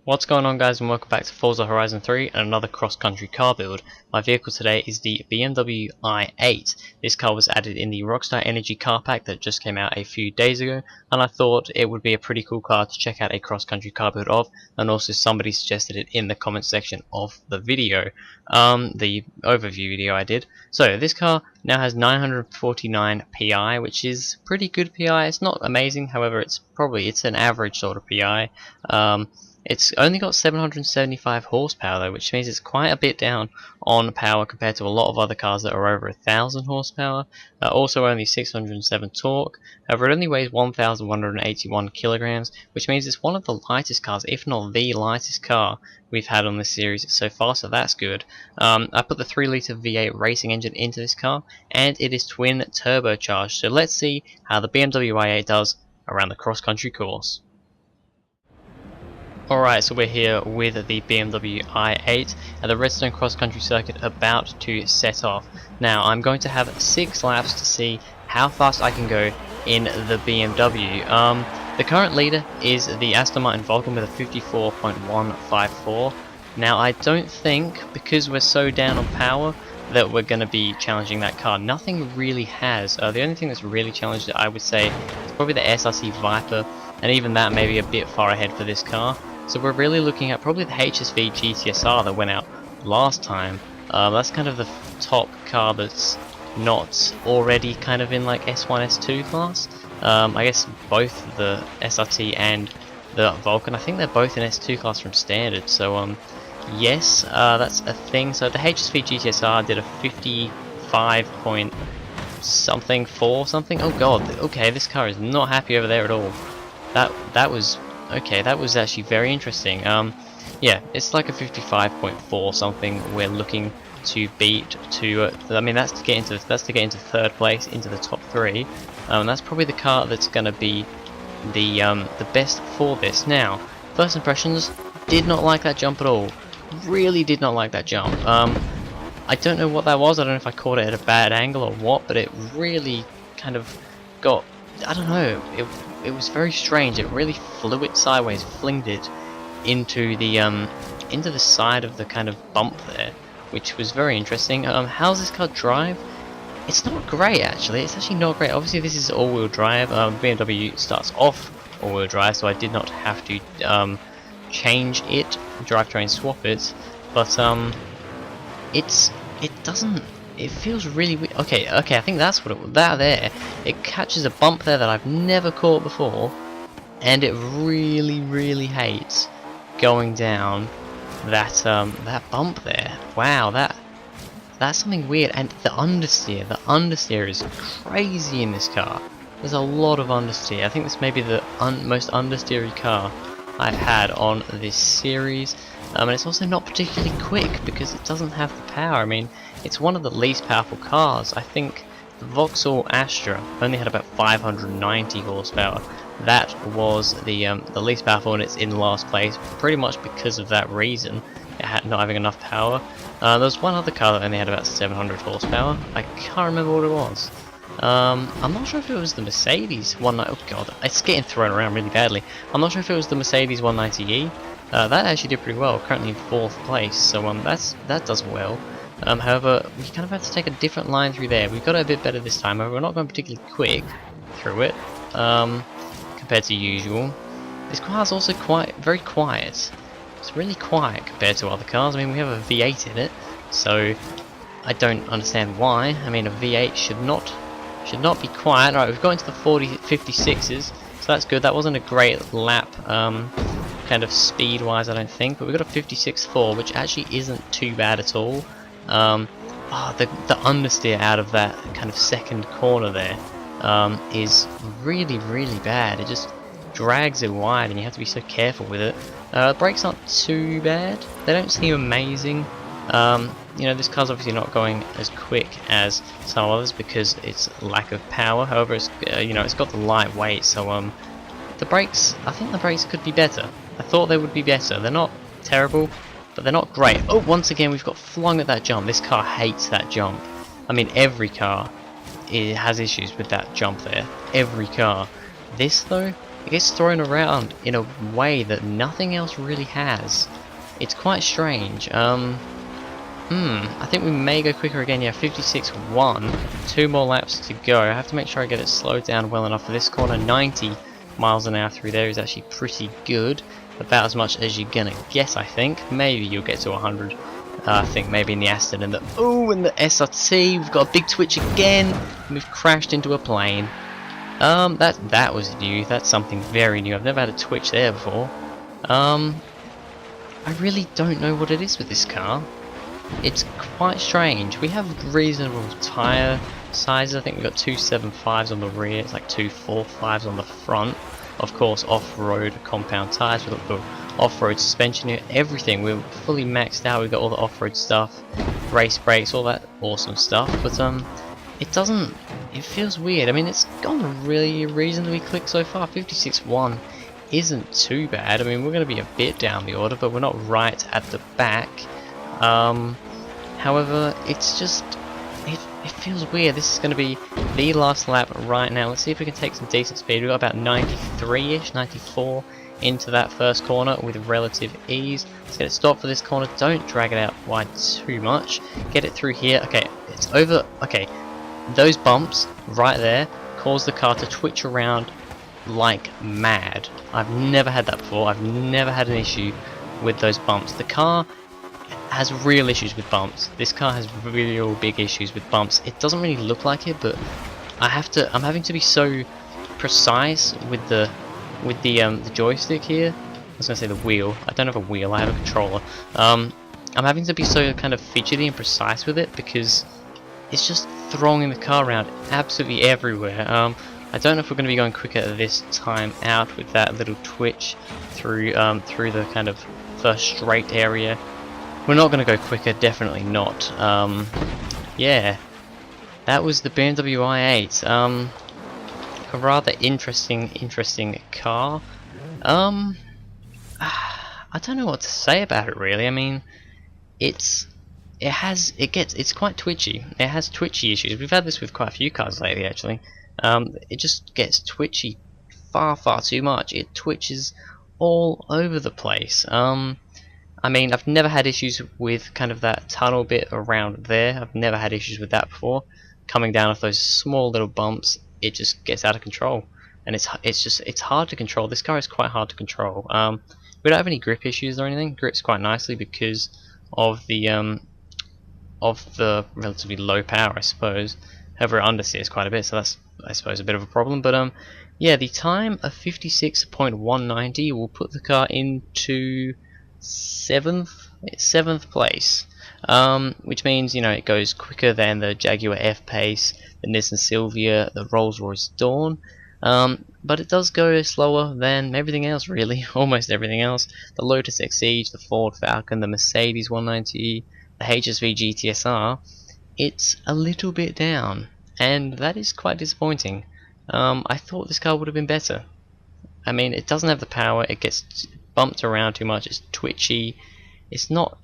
What's going on, guys, and welcome back to Forza Horizon 3 and another cross-country car build. My vehicle today is the BMW i8. This car was added in the Rockstar Energy car pack that just came out a few days ago, and I thought it would be a pretty cool car to check out a cross-country car build of, and also somebody suggested it in the comment section of the video, the overview video I did. So this car now has 949 PI, which is pretty good PI. It's not amazing, however it's an average sort of PI. It's only got 775 horsepower though, which means it's quite a bit down on power compared to a lot of other cars that are over 1,000 horsepower. Also only 607 torque. However, it only weighs 1,181 kilograms, which means it's one of the lightest cars, if not the lightest car we've had on this series so far, so that's good. I put the 3-litre V8 racing engine into this car, and it is twin turbocharged. So let's see how the BMW i8 does around the cross-country course. Alright, so we're here with the BMW i8 at the Redstone Cross Country Circuit, about to set off. Now I'm going to have 6 laps to see how fast I can go in the BMW. The current leader is the Aston Martin Vulcan with a 54.154. Now I don't think, because we're so down on power, that we're going to be challenging that car. Nothing really has. The only thing that's really challenged it, I would say, is probably the SRC Viper, and even that may be a bit far ahead for this car. So we're really looking at probably the HSV GTSR that went out last time. That's kind of the top car that's not already kind of in like S1, S2 class. I guess both the SRT and the Vulcan, I think they're both in S2 class from standard. So yes, that's a thing. So the HSV GTSR did a 55 point something 4 something. Oh god, okay, this car is not happy over there at all. That was okay, that was actually very interesting. Yeah, it's like a 55.4 something we're looking to beat to. I mean, that's to get into third place, into the top 3. That's probably the car that's going to be the best for this. Now, first impressions, did not like that jump at all. Really did not like that jump. I don't know what that was. I don't know if I caught it at a bad angle or what, but it really kind of got, I don't know, it was very strange. It really flew it sideways, flinged it into the side of the kind of bump there, which was very interesting. How's this car drive? It's not great actually. It's actually not great. Obviously this is all-wheel drive. BMW starts off all-wheel drive, so I did not have to change it, drivetrain swap it, but it feels really weird. Okay, I think that's what that there. It catches a bump there that I've never caught before, and it really hates going down that bump there. Wow, that's something weird. And the understeer is crazy in this car. There's a lot of understeer. I think this may be the most understeery car I've had on this series. And it's also not particularly quick because it doesn't have the power. I mean, it's one of the least powerful cars. I think the Vauxhall Astra only had about 590 horsepower. That was the least powerful, and it's in last place pretty much because of that reason. It had not having enough power. There was one other car that only had about 700 horsepower. I can't remember what it was. I'm not sure if it was the Mercedes 190. Oh god, it's getting thrown around really badly. I'm not sure if it was the Mercedes 190e. That actually did pretty well, currently in 4th place, so that does well. However, we kind of have to take a different line through there. We've got it a bit better this time, however we're not going particularly quick through it, compared to usual. This car is also very quiet. It's really quiet compared to other cars. I mean, we have a V8 in it, so I don't understand why. I mean, a V8 should not be quiet. Alright, we've got into the 56s, so that's good. That wasn't a great lap, kind of speed wise, I don't think, but we've got a 56.4, which actually isn't too bad at all. The understeer out of that kind of second corner there is really bad. It just drags it wide, and you have to be so careful with it. Brakes aren't too bad. They don't seem amazing. You know, this car's obviously not going as quick as some others because it's lack of power. However, it's you know, it's got the light weight, so the brakes, I think the brakes could be better. I thought they would be better. They're not terrible, but they're not great. Oh, once again we've got flung at that jump. This car hates that jump. I mean, every car has issues with that jump there. Every car. This though, it gets thrown around in a way that nothing else really has. It's quite strange. I think we may go quicker again. Yeah, 56.1. 2 more laps to go. I have to make sure I get it slowed down well enough for this corner. 90 miles an hour through there is actually pretty good. About as much as you're gonna guess, I think. Maybe you'll get to 100. I think maybe in the Aston and the SRT. We've got a big twitch again. And we've crashed into a plane. That was new. That's something very new. I've never had a twitch there before. I really don't know what it is with this car. It's quite strange. We have reasonable tyre sizes. I think we've got 275s on the rear. It's like 245s on the front. Of course, off-road compound tyres. We've got off-road suspension here. Everything. We're fully maxed out. We've got all the off-road stuff, race brakes, all that awesome stuff. But it doesn't. It feels weird. I mean, it's gone really reasonably quick so far. 56.1 isn't too bad. I mean, we're going to be a bit down the order, but we're not right at the back. However, it's just, it feels weird. This is going to be the last lap right now. Let's see if we can take some decent speed. We've got about 93-ish, 94 into that first corner with relative ease. Let's get it stopped for this corner. Don't drag it out wide too much. Get it through here. Okay, it's over. Okay, those bumps right there cause the car to twitch around like mad. I've never had that before. I've never had an issue with those bumps. The car has real issues with bumps. This car has real big issues with bumps. It doesn't really look like it, but I'm having to be so precise with the joystick here. I was gonna say the wheel. I don't have a wheel. I have a controller. I'm having to be so kind of fidgety and precise with it because it's just throwing the car around absolutely everywhere. I don't know if we're going to be going quicker this time out with that little twitch through the kind of first straight area. We're not going to go quicker, definitely not. Yeah, that was the BMW i8. A rather interesting car. I don't know what to say about it really. I mean, it's quite twitchy. It has twitchy issues. We've had this with quite a few cars lately, actually. It just gets twitchy far too much. It twitches all over the place. I mean, I've never had issues with kind of that tunnel bit around there. I've never had issues with that before. Coming down off those small little bumps, it just gets out of control, and it's hard to control. This car is quite hard to control. We don't have any grip issues or anything. Grips quite nicely because of the relatively low power, I suppose. However, it understeers quite a bit, so that's, I suppose, a bit of a problem. But yeah, the time of 56.190 will put the car into seventh place, which means, you know, it goes quicker than the Jaguar F-Pace, the Nissan Silvia, the Rolls-Royce Dawn, but it does go slower than everything else, really. Almost everything else. The Lotus Exige, the Ford Falcon, the Mercedes 190, the HSV GTSR. It's a little bit down, and that is quite disappointing. I thought this car would have been better. I mean, it doesn't have the power. It gets bumped around too much. It's twitchy. It's not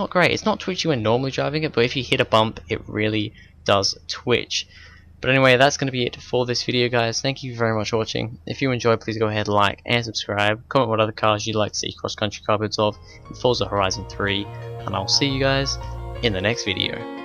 great. It's not twitchy when normally driving it, but if you hit a bump, it really does twitch. But anyway, that's going to be it for this video, guys. Thank you very much for watching. If you enjoyed, please go ahead, like and subscribe. Comment what other cars you'd like to see cross-country car builds of in Forza Horizon 3, and I'll see you guys in the next video.